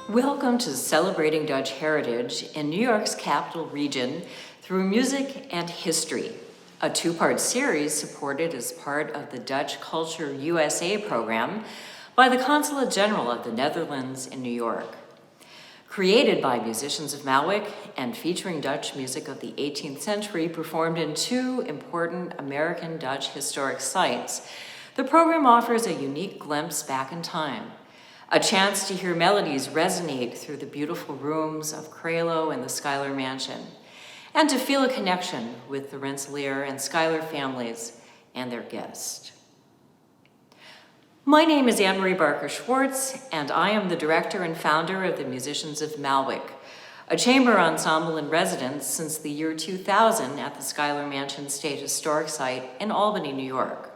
Welcome to Celebrating Dutch Heritage in New York's capital region through music and history, a two-part series supported as part of the Dutch Culture USA program by the Consulate General of the Netherlands in New York. Created by musicians of Malwick and featuring Dutch music of the 18th century performed in two important American Dutch historic sites, the program offers a unique glimpse back in time. A chance to hear melodies resonate through the beautiful rooms of Reno and the Schuyler Mansion, and to feel a connection with the Rensselaer and Schuyler families and their guests. My name is André Schwartz, and I am the director and founder of the Musicians of Malwick, a chamber ensemble in residence since the year 2000 at the Schuyler Mansion State Historic Site in Albany, New York.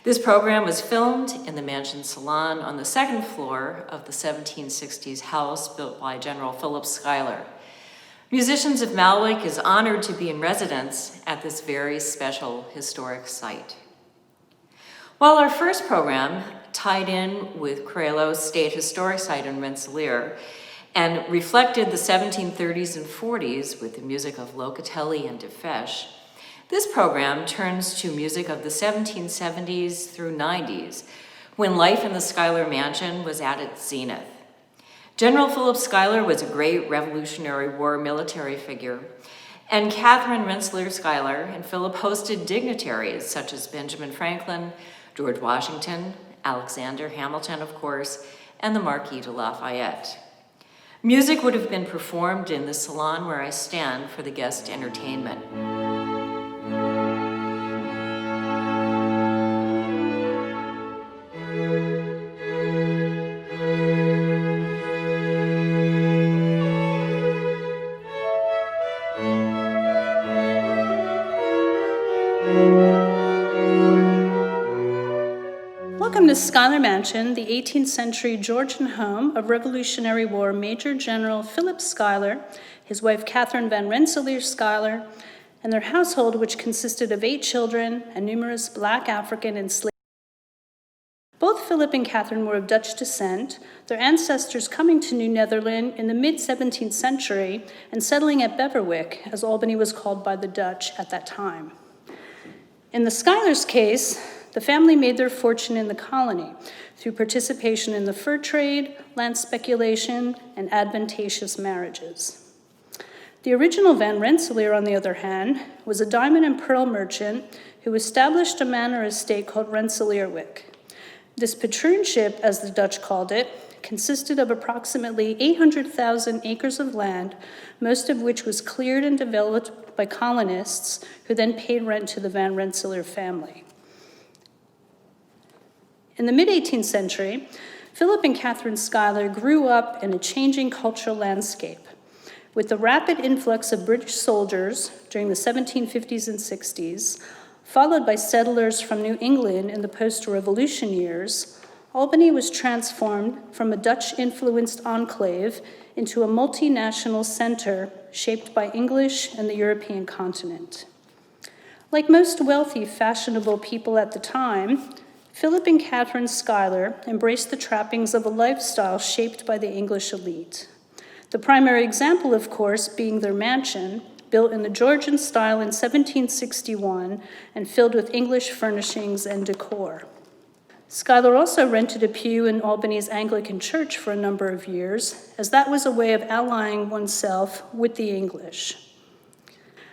This program was filmed in the mansion salon on the second floor of the 1760s house built by General Philip Schuyler. Musicians of Malwick is honored to be in residence at this very special historic site. While our first program tied in with Reno State Historic Site in Rensselaer and reflected the 1730s and 40s with the music of Locatelli and Defeche, this program turns to music of the 1770s through 90s, when life in the Schuyler Mansion was at its zenith. General Philip Schuyler was a great Revolutionary War military figure, and Catherine Rensselaer Schuyler and Philip hosted dignitaries such as Benjamin Franklin, George Washington, Alexander Hamilton, of course, and the Marquis de Lafayette. Music would have been performed in the salon where I stand for the guest entertainment. Welcome to Schuyler Mansion, the 18th century Georgian home of Revolutionary War Major General Philip Schuyler, his wife Catherine van Rensselaer Schuyler, and their household, which consisted of 8 children and numerous Black, African, and slave. Both Philip and Catherine were of Dutch descent, their ancestors coming to New Netherland in the mid-17th century and settling at Beverwyck, as Albany was called by the Dutch at that time. In the Schuylers' case, the family made their fortune in the colony through participation in the fur trade, land speculation, and advantageous marriages. The original Van Rensselaer, on the other hand, was a diamond and pearl merchant who established a manor estate called Rensselaerwyck. This patroonship, as the Dutch called it, consisted of approximately 800,000 acres of land, most of which was cleared and developed by colonists who then paid rent to the Van Rensselaer family. In the mid-18th century, Philip and Catherine Schuyler grew up in a changing cultural landscape. With the rapid influx of British soldiers during the 1750s and 60s, followed by settlers from New England in the post-Revolution years, Albany was transformed from a Dutch-influenced enclave into a multinational center shaped by English and the European continent. Like most wealthy, fashionable people at the time, Philip and Catherine Schuyler embraced the trappings of a lifestyle shaped by the English elite. The primary example, of course, being their mansion, built in the Georgian style in 1761 and filled with English furnishings and decor. Schuyler also rented a pew in Albany's Anglican church for a number of years, as that was a way of allying oneself with the English.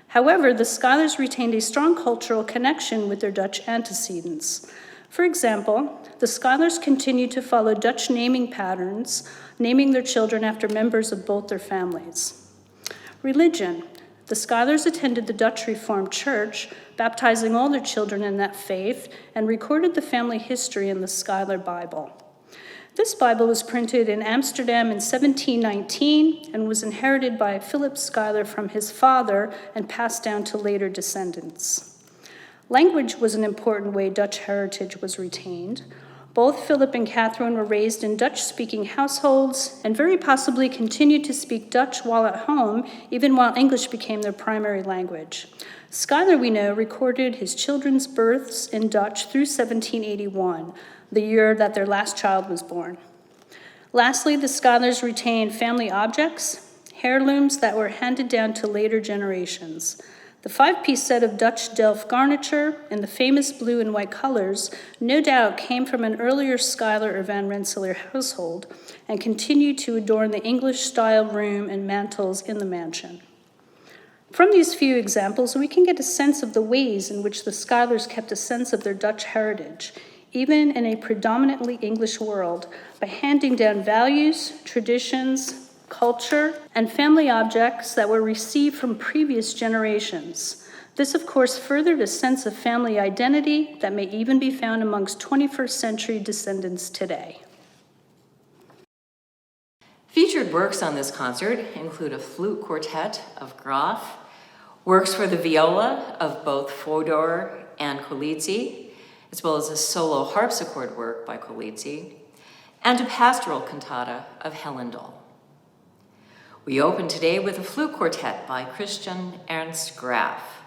However, the Schuylers retained a strong cultural connection with their Dutch antecedents. For example, the Schuylers continued to follow Dutch naming patterns, naming their children after members of both their families. Religion. The Schuylers attended the Dutch Reformed Church, baptizing all their children in that faith, and recorded the family history in the Schuyler Bible. This Bible was printed in Amsterdam in 1719 and was inherited by Philip Schuyler from his father and passed down to later descendants. Language was an important way Dutch heritage was retained. Both Philip and Catherine were raised in Dutch-speaking households and very possibly continued to speak Dutch while at home, even while English became their primary language. Schuyler, we know, recorded his children's births in Dutch through 1781, the year that their last child was born. Lastly, the Schuylers retained family objects, heirlooms that were handed down to later generations. The 5-piece set of Dutch Delft garniture in the famous blue and white colors no doubt came from an earlier Schuyler or Van Rensselaer household and continued to adorn the English-style room and mantels in the mansion. From these few examples, we can get a sense of the ways in which the Schuylers kept a sense of their Dutch heritage, even in a predominantly English world, by handing down values, traditions, culture, and family objects that were received from previous generations. This, of course, furthered a sense of family identity that may even be found amongst 21st century descendants today. Featured works on this concert include a flute quartet of Graf, works for the viola of both Fodor and Kolizzi, as well as a solo harpsichord work by Kolizzi, and a pastoral cantata of Hellendaal. We open today with a flute quartet by Christian Ernst Graf.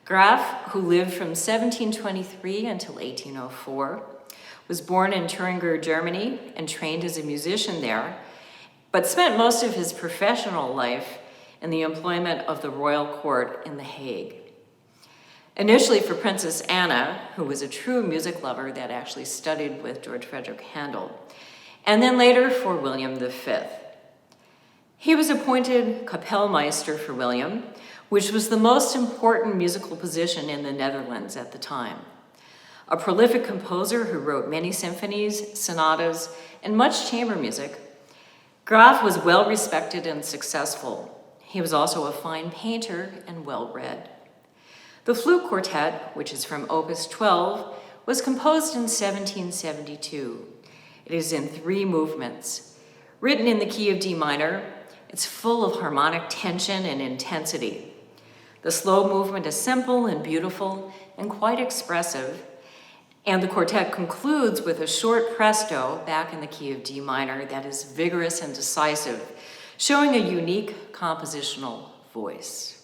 Graf, who lived from 1723 until 1804, was born in Thuringen, Germany, and trained as a musician there, but spent most of his professional life in the employment of the royal court in The Hague. Initially for Princess Anna, who was a true music lover that actually studied with George Frederick Handel, and then later for William V. He was appointed Kapellmeister for William, which was the most important musical position in the Netherlands at the time. A prolific composer who wrote many symphonies, sonatas, and much chamber music, Graf was well respected and successful. He was also a fine painter and well-read. The flute quartet, which is from Opus 12, was composed in 1772. It is in 3 movements. Written in the key of D minor, it's full of harmonic tension and intensity. The slow movement is simple and beautiful and quite expressive, and the quartet concludes with a short presto back in the key of D minor that is vigorous and decisive, showing a unique compositional voice.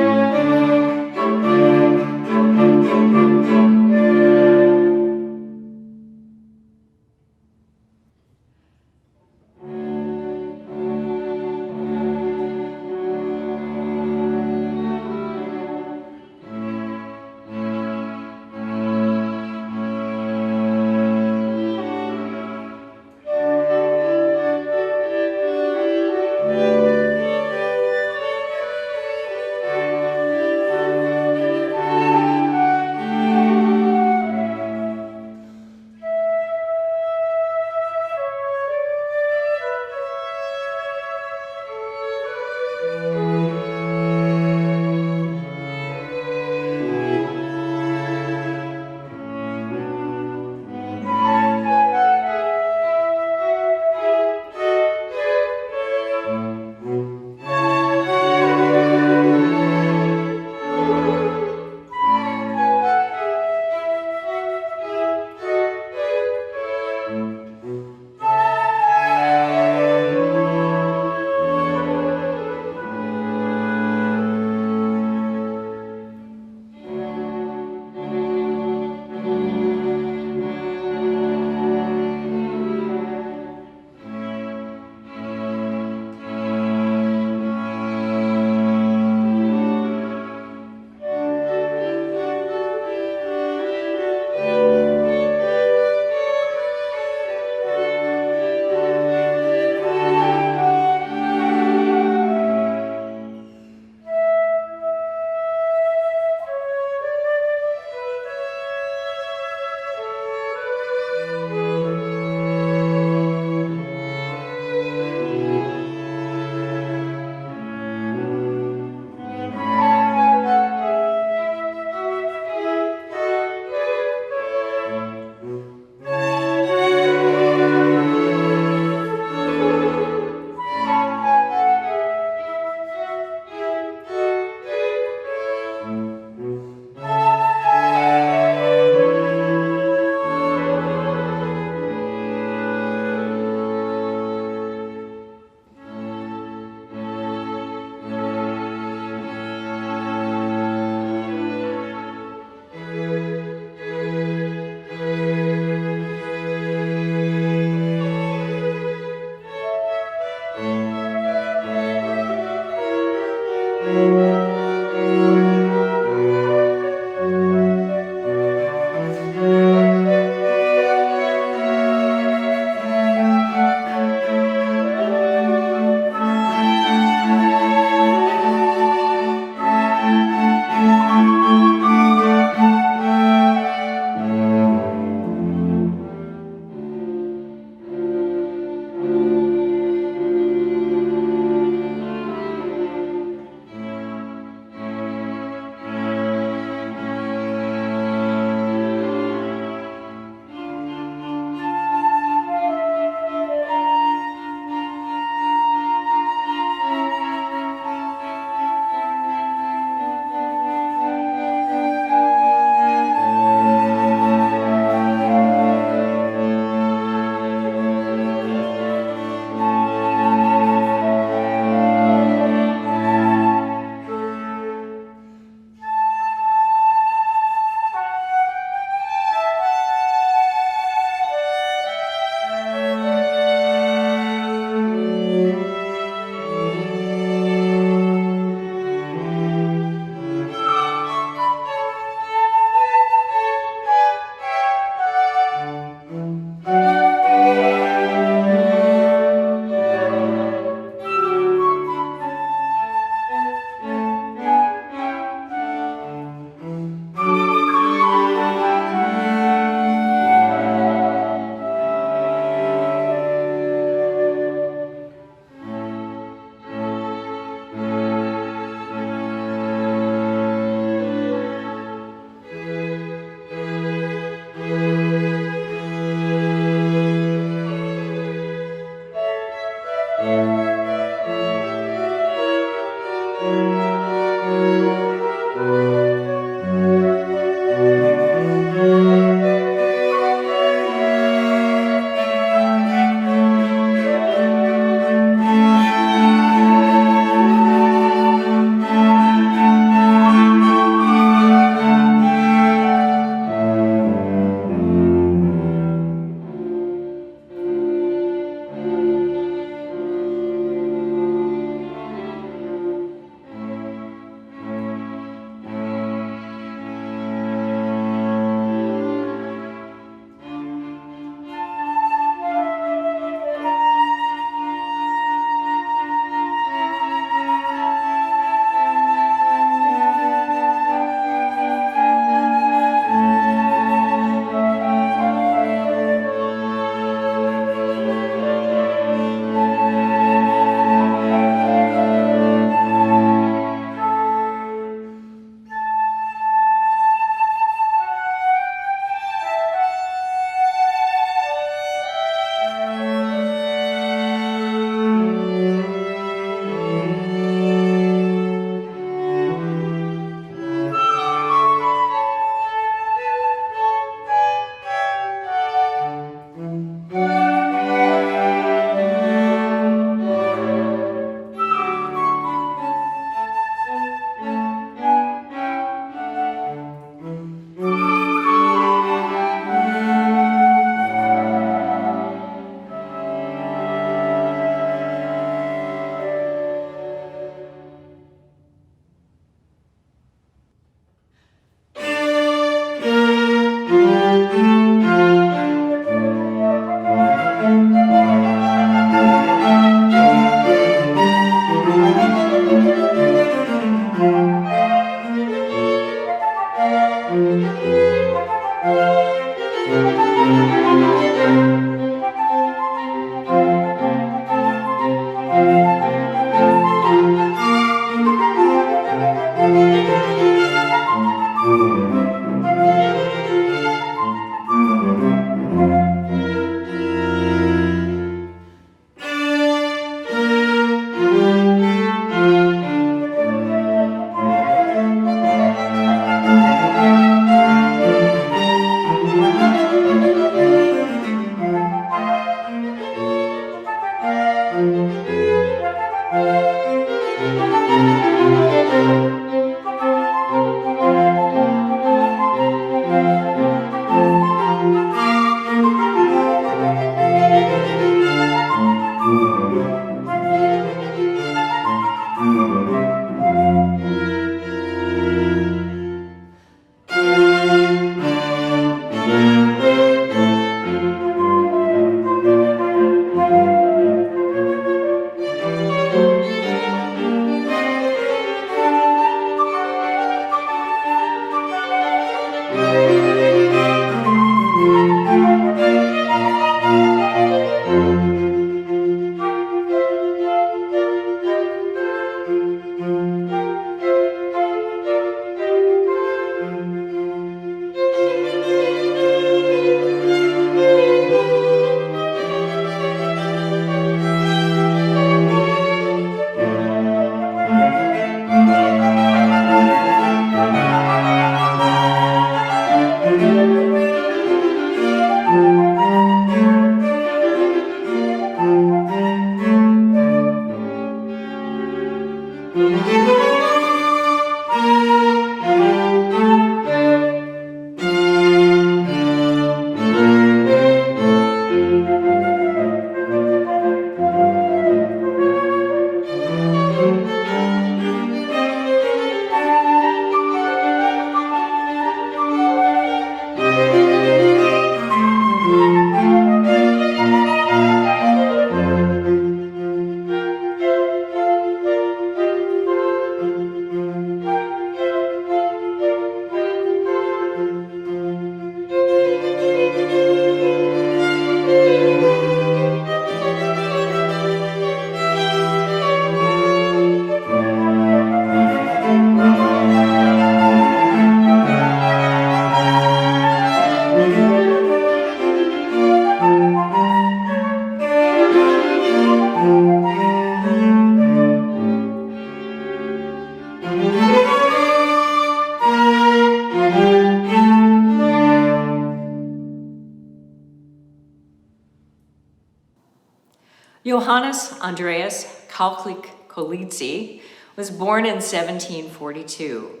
Johannes Andreas Kolizzi was born in 1742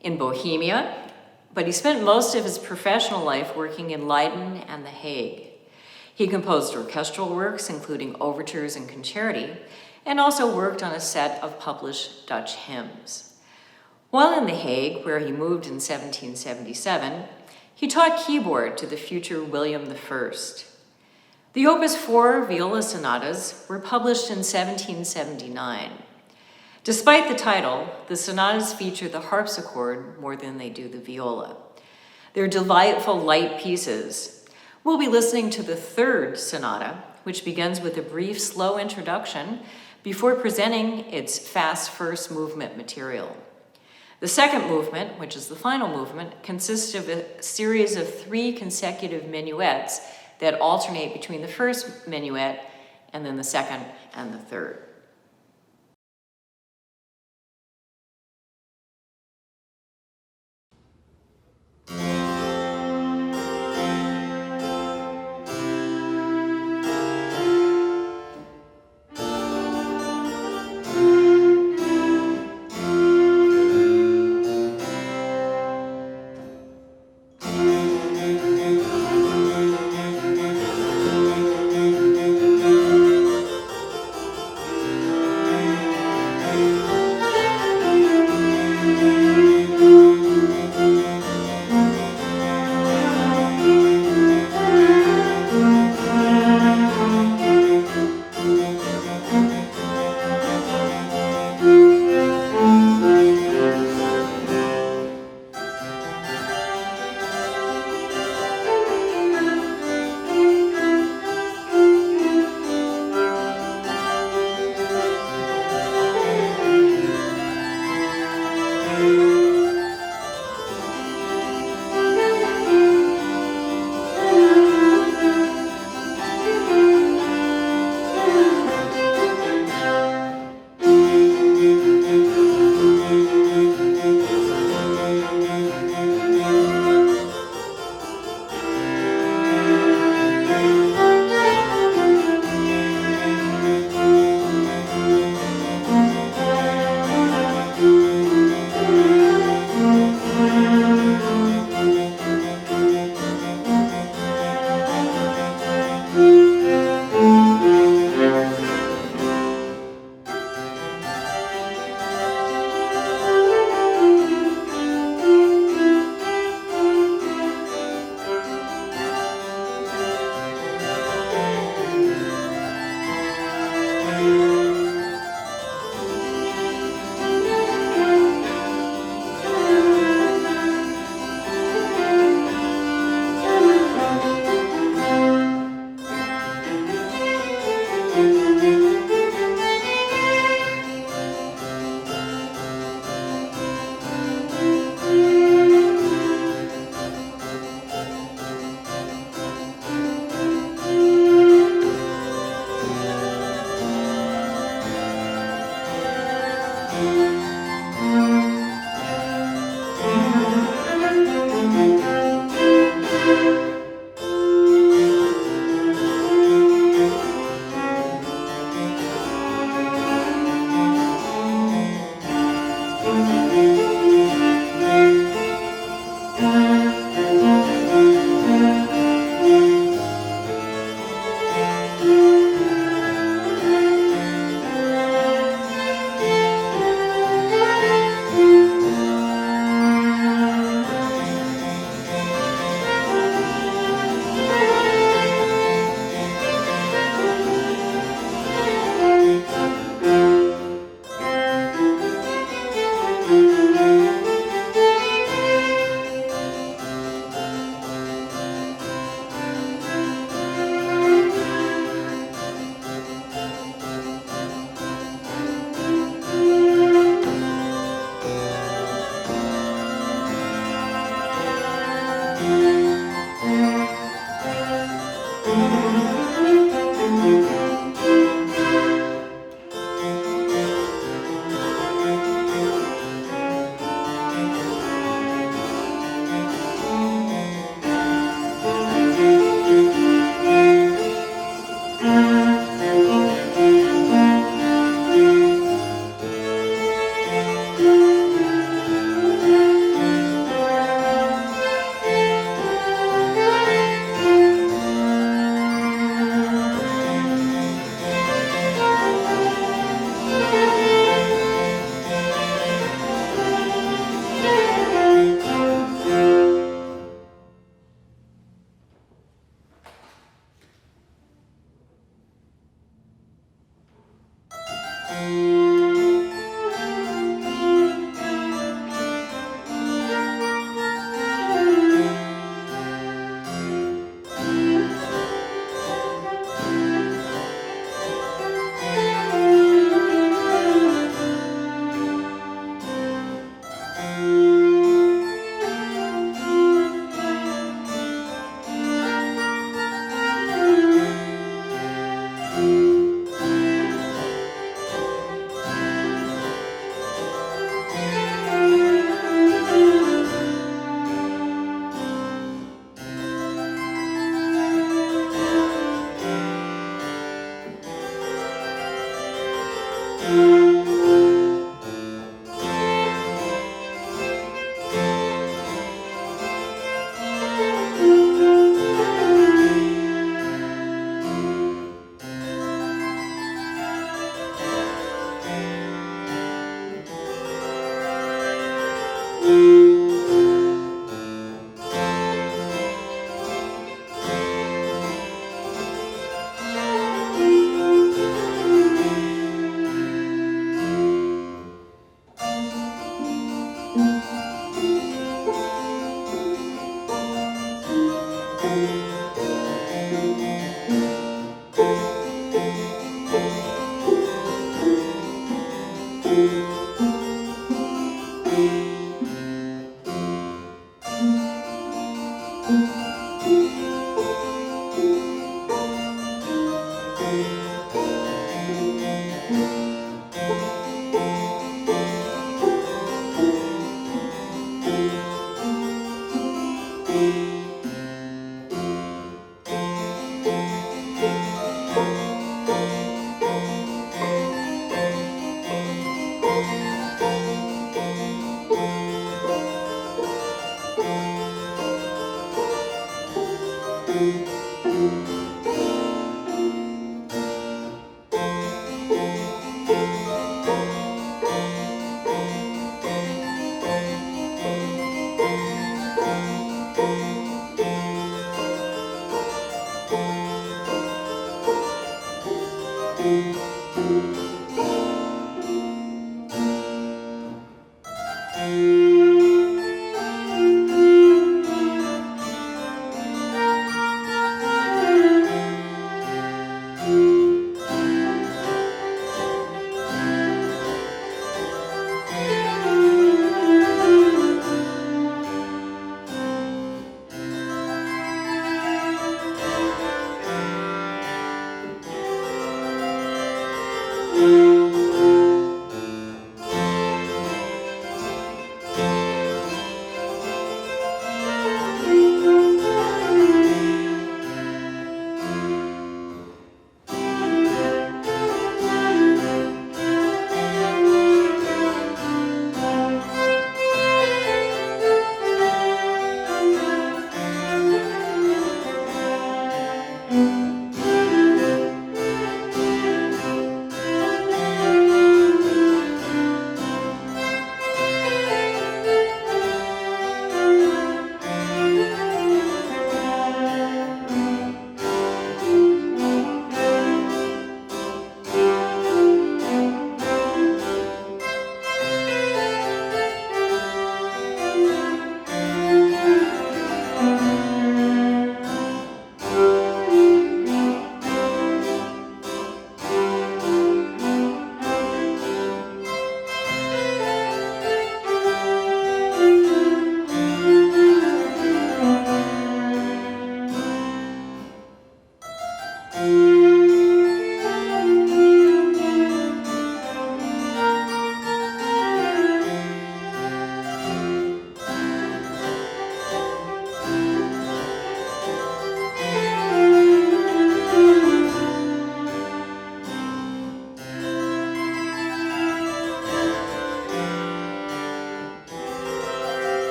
in Bohemia, but he spent most of his professional life working in Leiden and The Hague. He composed orchestral works, including overtures and concerti, and also worked on a set of published Dutch hymns. While in The Hague, where he moved in 1777, he taught keyboard to the future William I. The Opus 4 viola sonatas were published in 1779. Despite the title, the sonatas feature the harpsichord more than they do the viola. They're delightful light pieces. We'll be listening to the third sonata, which begins with a brief, slow introduction before presenting its fast first movement material. The second movement, which is the final movement, consists of a series of 3 consecutive minuets that alternate between the first minuet and then the second and the third.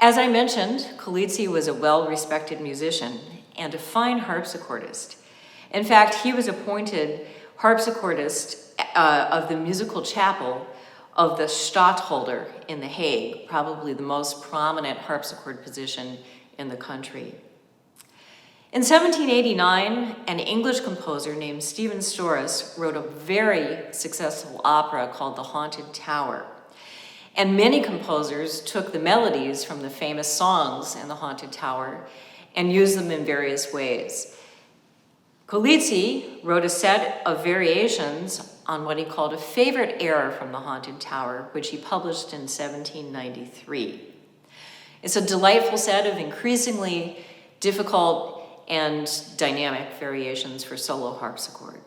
As I mentioned, Coletti was a well-respected musician and a fine harpsichordist. In fact, he was appointed harpsichordist of the musical chapel of the Stadtholder in The Hague, probably the most prominent harpsichord position in the country. In 1789, an English composer named Stephen Storris wrote a very successful opera called The Haunted Tower. And many composers took the melodies from the famous songs in The Haunted Tower and used them in various ways. Coletti wrote a set of variations on what he called a favorite air from The Haunted Tower, which he published in 1793. It's a delightful set of increasingly difficult and dynamic variations for solo harpsichord.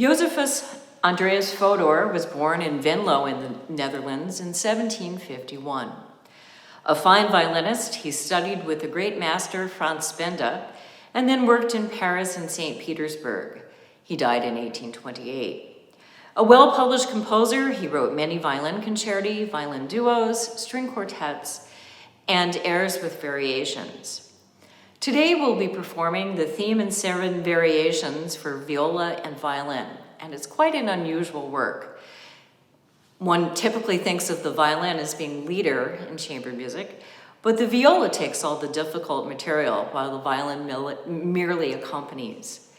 Josephus Andreas Fodor was born in Venlo in the Netherlands in 1751. A fine violinist, he studied with the great master Franz Benda and then worked in Paris and St. Petersburg. He died in 1828. A well-published composer, he wrote many violin concerti, violin duos, string quartets, and airs with variations. Today we'll be performing the theme and 7 variations for viola and violin, and it's quite an unusual work. One typically thinks of the violin as being leader in chamber music, but the viola takes all the difficult material while the violin merely accompanies.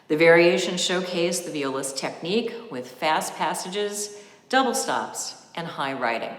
The variations showcase the viola's technique with fast passages, double stops, and high writing.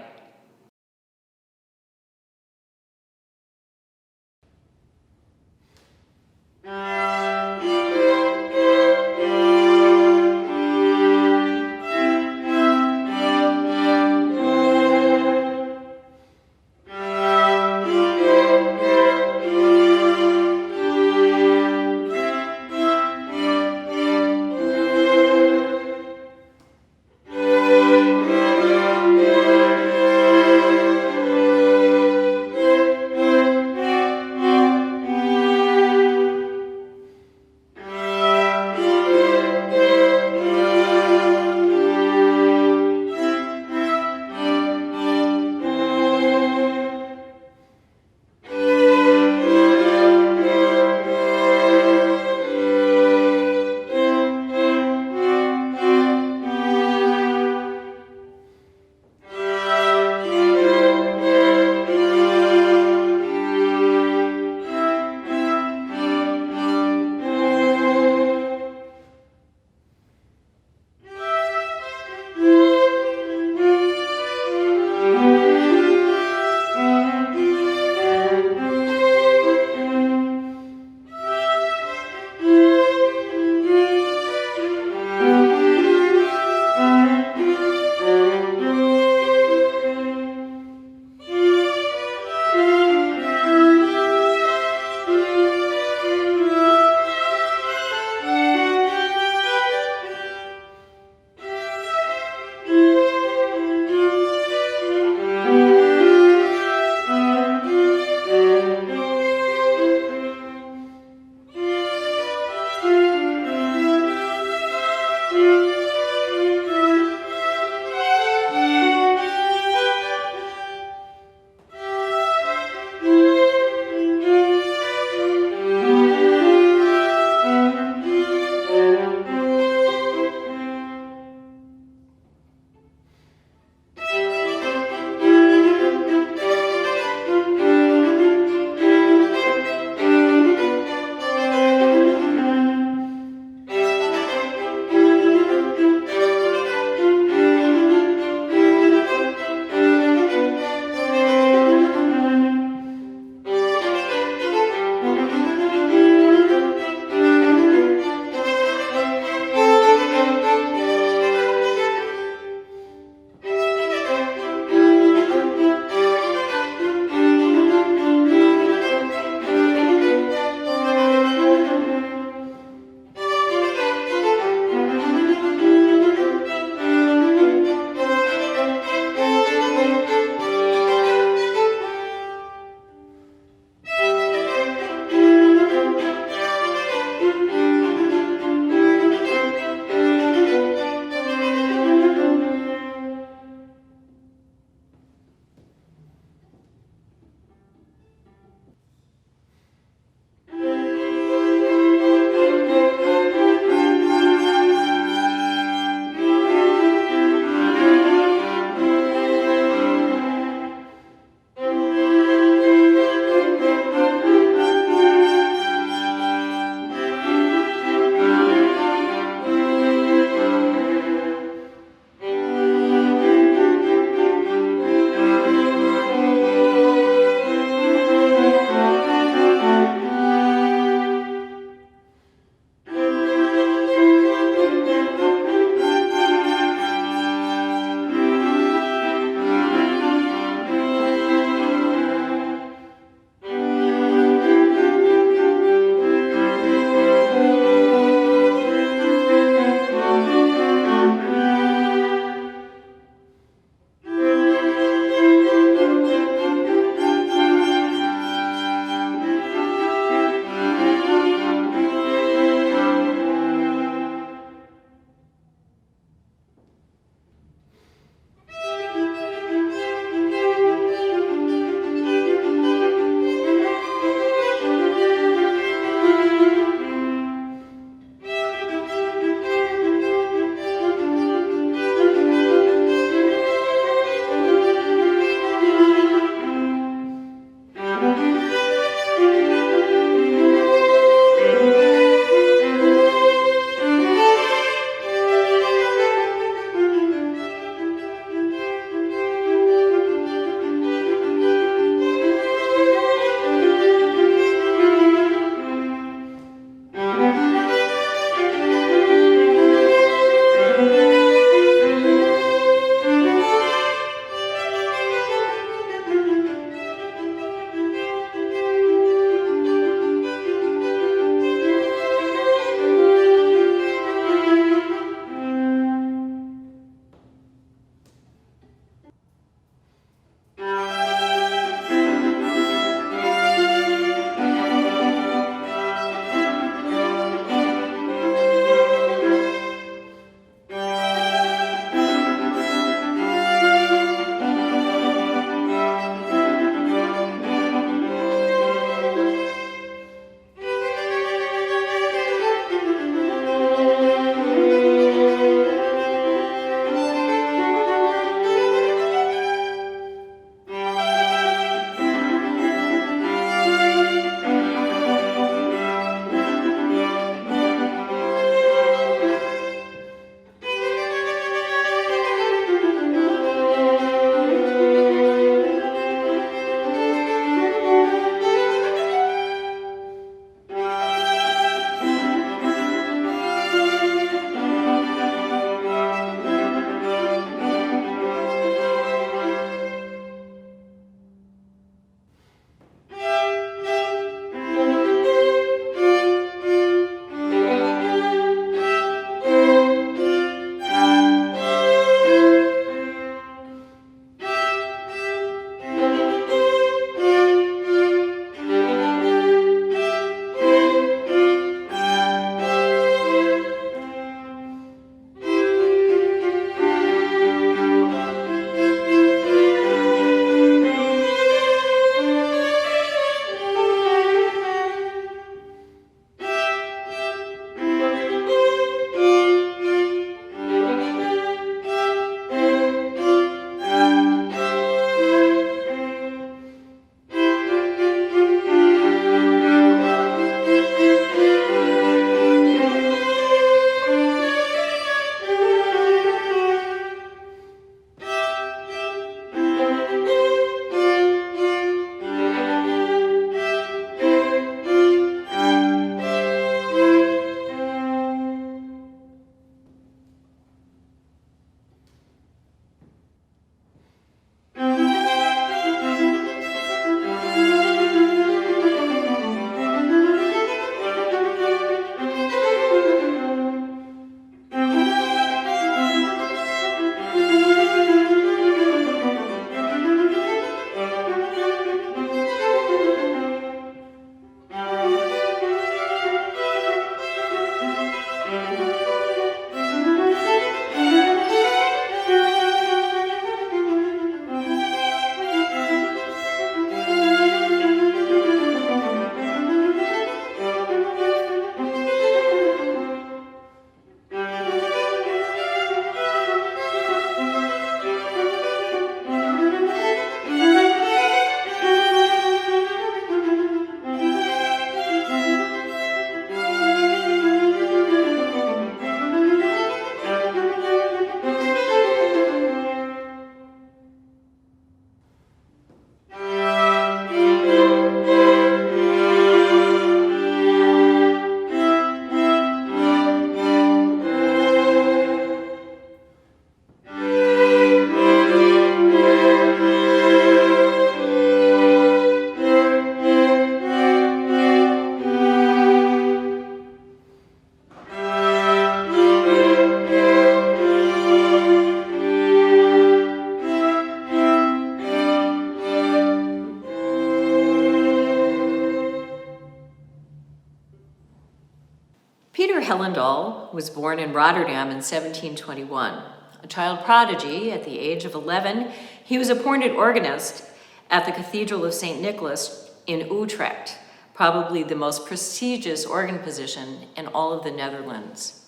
Hellendaal was born in Rotterdam in 1721. A child prodigy at the age of 11, he was appointed organist at the Cathedral of St. Nicholas in Utrecht, probably the most prestigious organ position in all of the Netherlands.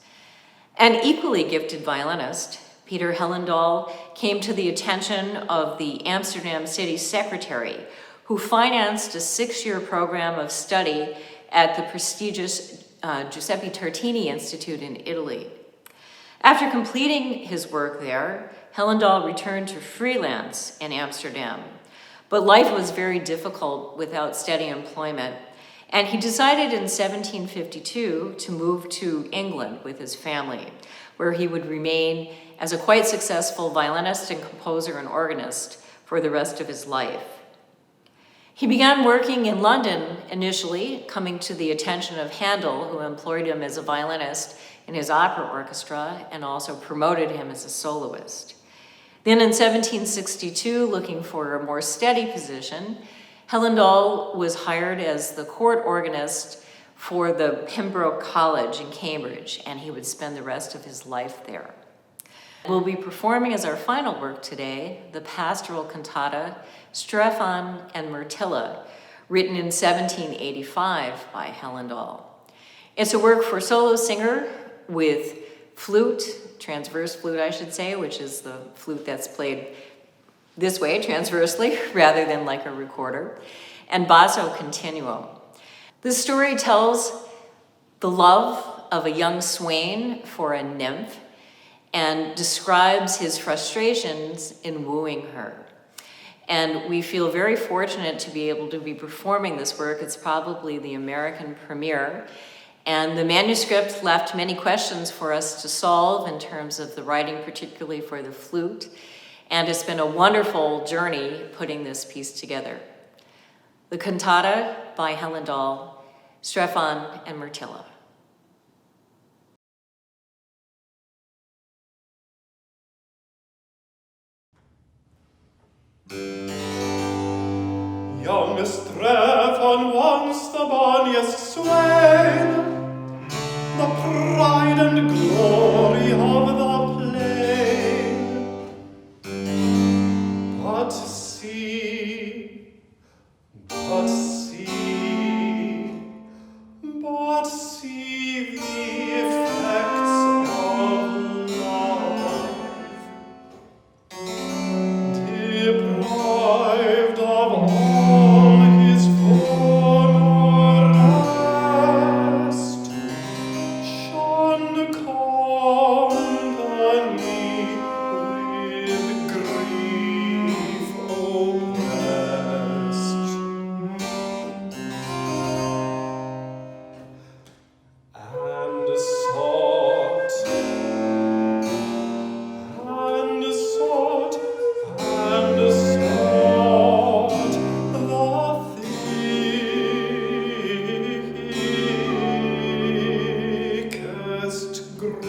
An equally gifted violinist, Pieter Hellendaal, came to the attention of the Amsterdam city secretary, who financed a 6-year program of study at the prestigious Giuseppe Tartini Institute in Italy. After completing his work there, Hellendaal returned to freelance in Amsterdam. But life was very difficult without steady employment, and he decided in 1752 to move to England with his family, where he would remain as a quite successful violinist and composer and organist for the rest of his life. He began working in London initially, coming to the attention of Handel, who employed him as a violinist in his opera orchestra and also promoted him as a soloist. Then in 1762, looking for a more steady position, Hellendaal was hired as the court organist for the Pembroke College in Cambridge, and he would spend the rest of his life there. We'll be performing as our final work today, the pastoral cantata, Stefan and Myrtilla, written in 1785 by Hellendaal. It's a work for solo singer with flute, transverse flute I should say, which is the flute that's played this way, transversely, rather than like a recorder, and basso continuo. This story tells the love of a young swain for a nymph and describes his frustrations in wooing her. And we feel very fortunate to be able to be performing this work. It's probably the American premiere. And the manuscript left many questions for us to solve in terms of the writing, particularly for the flute. And it's been a wonderful journey putting this piece together. The cantata by Hellendaal, Stefan and Myrtilla. Young Stefan once the bonniest swain, the pride and glory of the plain. But see, the effects of love. Deprived of all his former rest, shunned company with grief oppressed, and sought the thickest grove.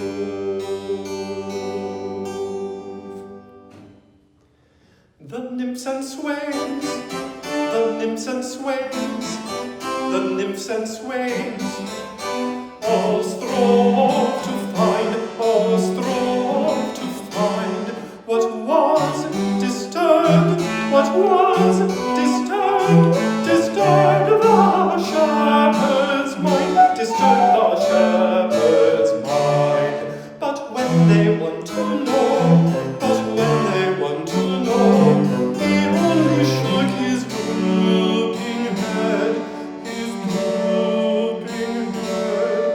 The nymphs and swains, all strove to find what was disturbed the shepherd's mind. But when they want to know, he only shook his drooping head, his drooping head.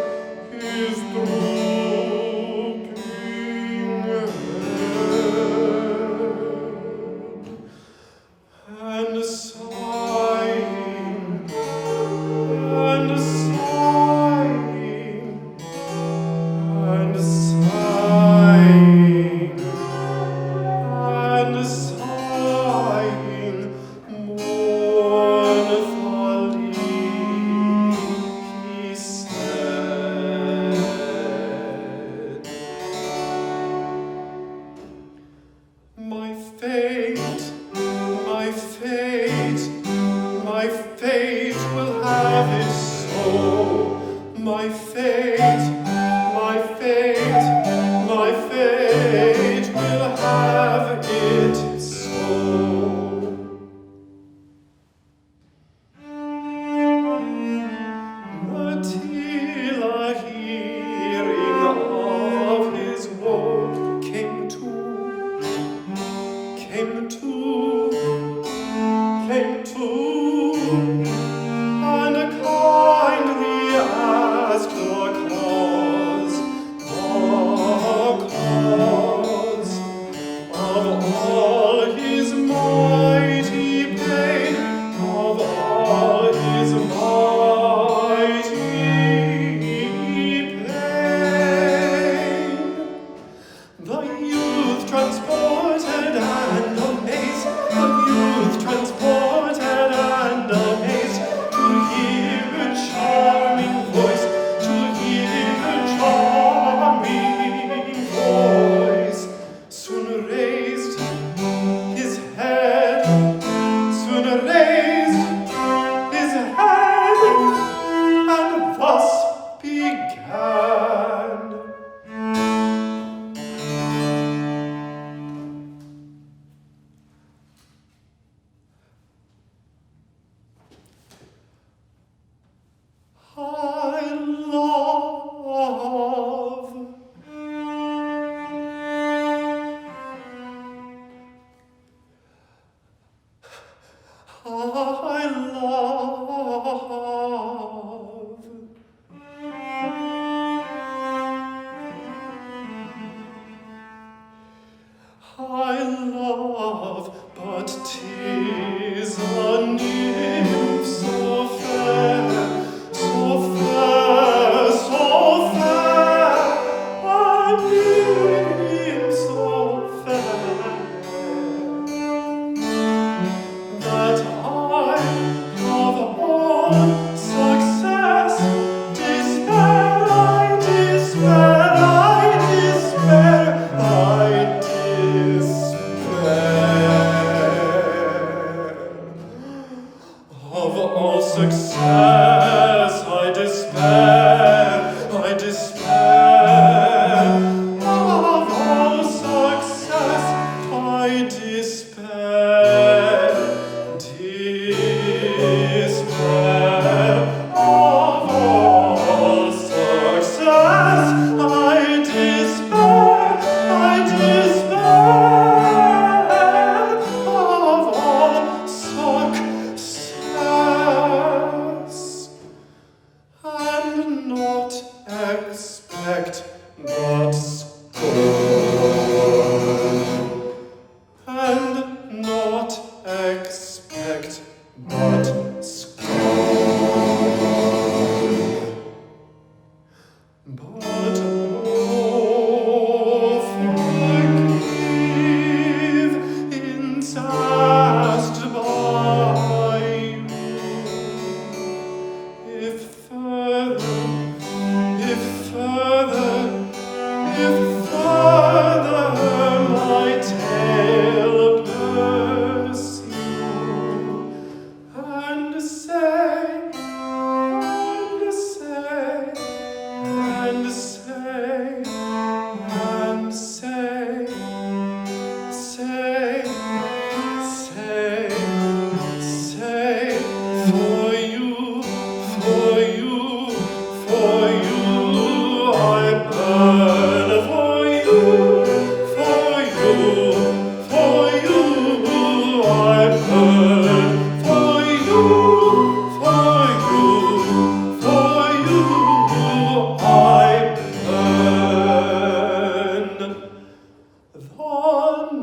came to, and kindly asked the cause of all his mighty pain, of all his mighty pain. The youth transported and amazed, the youth transported and amazed, to hear her charming voice, to hear her charming voice. Soon raised his head, soon raised his head, and thus began. I love, but 'tis a nymph so fair, so fair, so fair, a nymph so fair, that I of all success despair, I despair, I despair, I despair. Of all success I despair, I despair. Of all success I despair, despair. Of all success I despair, I despair. Of all success, and not expect but scorn, and not expect but scorn. But oh, forgive, incensed by you, if further my tale pursue, and say, for you I burn, for you I burn, for you I burn. The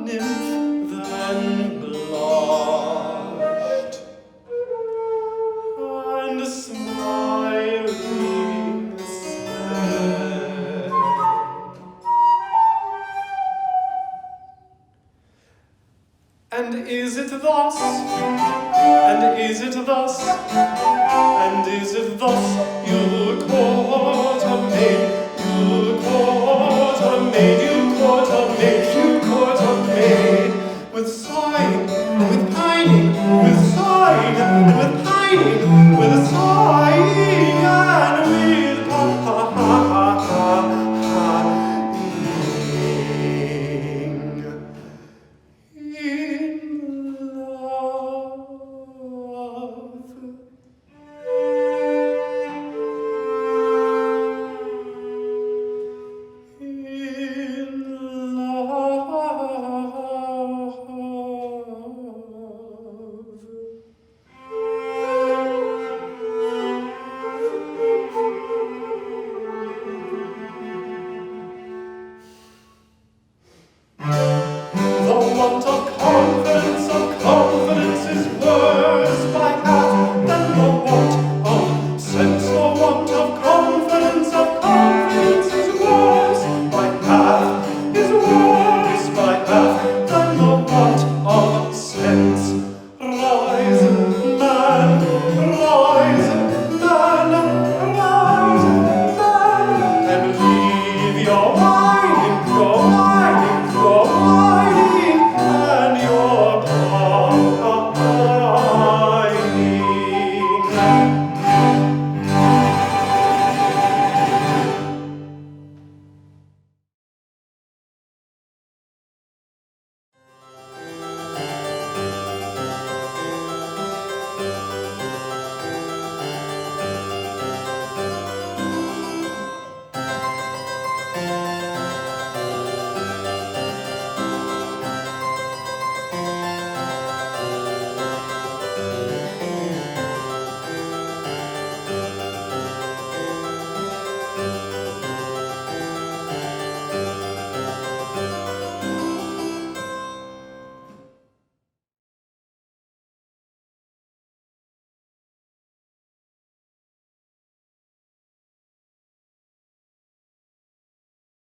nymph then blushed, and smiling said, and is it thus? And is it thus? And is it thus you court a maid? You court a maid, you court a maid, you court a maid, with sighing and with pining, with sighing and with pining, with sighing and with in love. presents